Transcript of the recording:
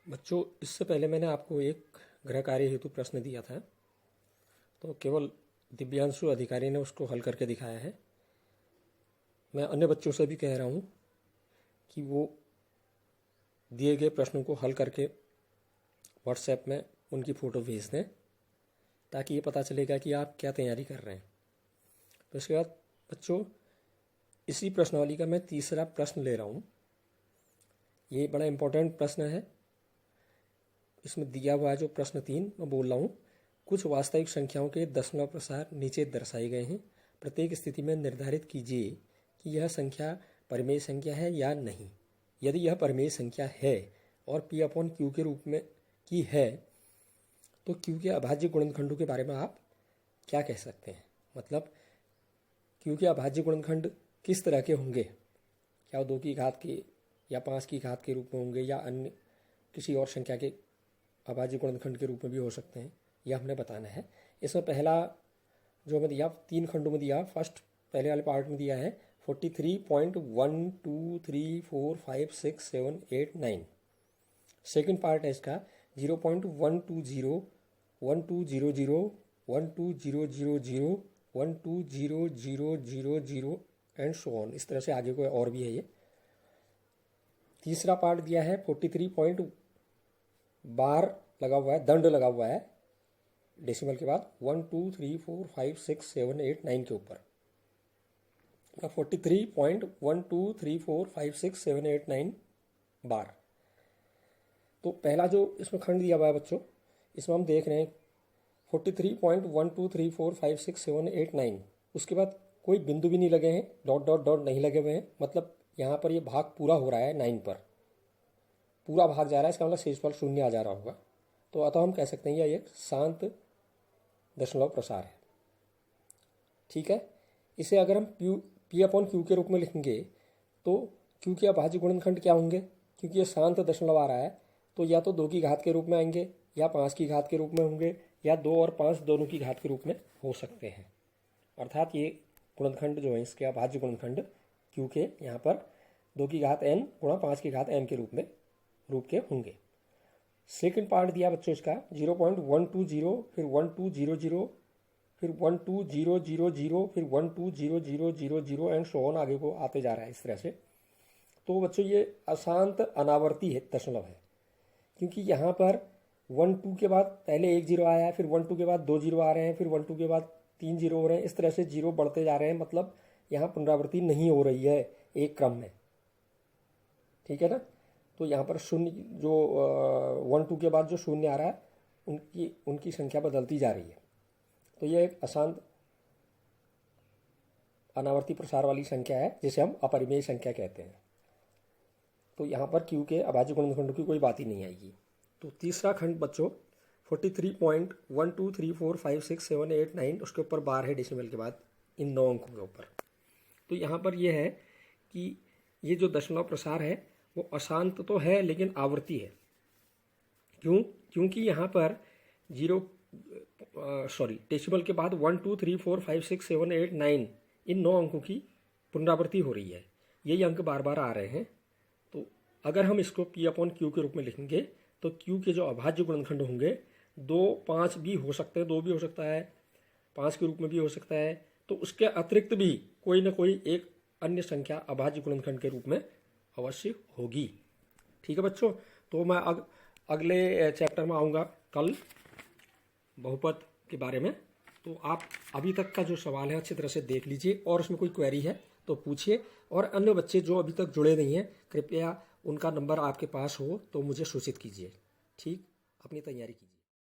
बच्चों, इससे पहले मैंने आपको एक गृह कार्य हेतु प्रश्न दिया था, तो केवल दिव्यांशु अधिकारी ने उसको हल करके दिखाया है। मैं अन्य बच्चों से भी कह रहा हूँ कि वो दिए गए प्रश्नों को हल करके व्हाट्सएप में उनकी फ़ोटो भेज दें, ताकि ये पता चलेगा कि आप क्या तैयारी कर रहे हैं। तो इसके बाद बच्चों, इसी प्रश्नावली का मैं तीसरा प्रश्न ले रहा हूँ। ये बड़ा इम्पोर्टेंट प्रश्न है। इसमें दिया हुआ है जो प्रश्न 3 मैं बोल रहा हूँ। कुछ वास्तविक संख्याओं के दशमलव प्रसार नीचे दर्शाए गए हैं। प्रत्येक स्थिति में निर्धारित कीजिए कि यह संख्या परिमेय संख्या है या नहीं। यदि यह परिमेय संख्या है और P/Q के रूप में की है, तो Q के अभाज्य गुणनखंडों के बारे में आप क्या कह सकते हैं? मतलब Q के अभाज्य गुणनखंड किस तरह के होंगे? क्या वो 2 की घात के या 5 की घात के रूप में होंगे, या अन्य किसी और संख्या के अभाज्य गुणनखंड के रूप में भी हो सकते हैं? यह हमने बताना है। इसमें पहला जो हमें दिया 3 खंडों में दिया, फर्स्ट पहले वाले पार्ट में दिया है 43.1234567 सेकेंड पार्ट है इसका 0.120 1200 12000 12000 एंड सो ऑन। इस तरह से आगे कोई और भी है। ये तीसरा पार्ट दिया है 43 बार लगा हुआ है, दंड लगा हुआ है डेसिमल के बाद 1 2 3 4 5 6 7 8 9 के ऊपर। 43.123456789 बार। तो पहला जो इसमें खंड दिया हुआ है बच्चों, इसमें हम देख रहे हैं 43.123456789। उसके बाद कोई बिंदु भी नहीं लगे हैं, डॉट डॉट डॉट नहीं लगे हुए हैं। मतलब यहाँ पर ये भाग पूरा हो रहा है 9 पर, पूरा भाग जा रहा है। इसका मतलब शेषफल 0 आ जा रहा होगा। तो अतः हम कह सकते हैं यह एक शांत दशमलव प्रसार है। ठीक है। इसे अगर हम P/Q के रूप में लिखेंगे तो Q के अभाज्य गुणनखंड क्या होंगे? क्योंकि ये शांत दशमलव आ रहा है, तो या तो 2 की घात के रूप में आएंगे, या 5 की घात के रूप में होंगे, या 2 और 5 दोनों की घात के रूप में हो सकते हैं। अर्थात ये गुणनखंड जो है, इसके अभाज्य गुणनखंड Q के यहाँ पर 2 की घात n गुणा 5 की घात n के रूप के होंगे। सेकंड पार्ट दिया बच्चों इसका 0.120, फिर 1200, फिर 12000, फिर 1200000 एंड सो ऑन, आगे को आते जा रहा है इस तरह से। तो बच्चों ये अशांत अनावर्ती है दशमलव है, क्योंकि यहाँ पर 1 2 के बाद पहले 1 0 आया है, फिर 1 2 के बाद 2 0 आ रहे हैं, फिर 1 2 के बाद 3 0 हो रहे हैं। इस तरह से 0 बढ़ते जा रहे हैं। मतलब यहाँ पुनरावृत्ति नहीं हो रही है एक क्रम में। ठीक है ना। तो यहाँ पर शून्य जो 1 2 के बाद जो शून्य आ रहा है, उनकी संख्या बदलती जा रही है। तो यह एक अशांत अनावर्ती प्रसार वाली संख्या है, जिसे हम अपरिमेय संख्या कहते हैं। तो यहाँ पर Q के अभाज्य गुणनखंडों की कोई बात ही नहीं आएगी। तो तीसरा खंड बच्चों 43.123456789, उसके ऊपर बार है डेसिमल के बाद इन 9 अंकों के ऊपर। तो यहाँ पर यह है कि ये जो दशमलव प्रसार है वो अशांत तो है, लेकिन आवर्ती है। क्यों? क्योंकि यहाँ पर डेसिमल के बाद 1 2 3 4 5 6 7 8 9 इन 9 अंकों की पुनरावृत्ति हो रही है। यही अंक बार बार आ रहे हैं। तो अगर हम इसको P/Q के रूप में लिखेंगे तो Q के जो अभाज्य गुणनखंड होंगे 2 5 भी हो सकते हैं, 2 भी हो सकता है, 5 के रूप में भी हो सकता है। तो उसके अतिरिक्त भी कोई ना कोई एक अन्य संख्या अभाज्य गुणनखंड के रूप में अवश्य होगी। ठीक है बच्चों। तो मैं अगले चैप्टर में आऊँगा कल बहुपद के बारे में। तो आप अभी तक का जो सवाल है अच्छी तरह से देख लीजिए, और उसमें कोई क्वेरी है तो पूछिए। और अन्य बच्चे जो अभी तक जुड़े नहीं हैं, कृपया उनका नंबर आपके पास हो तो मुझे सूचित कीजिए। ठीक, अपनी तैयारी कीजिए।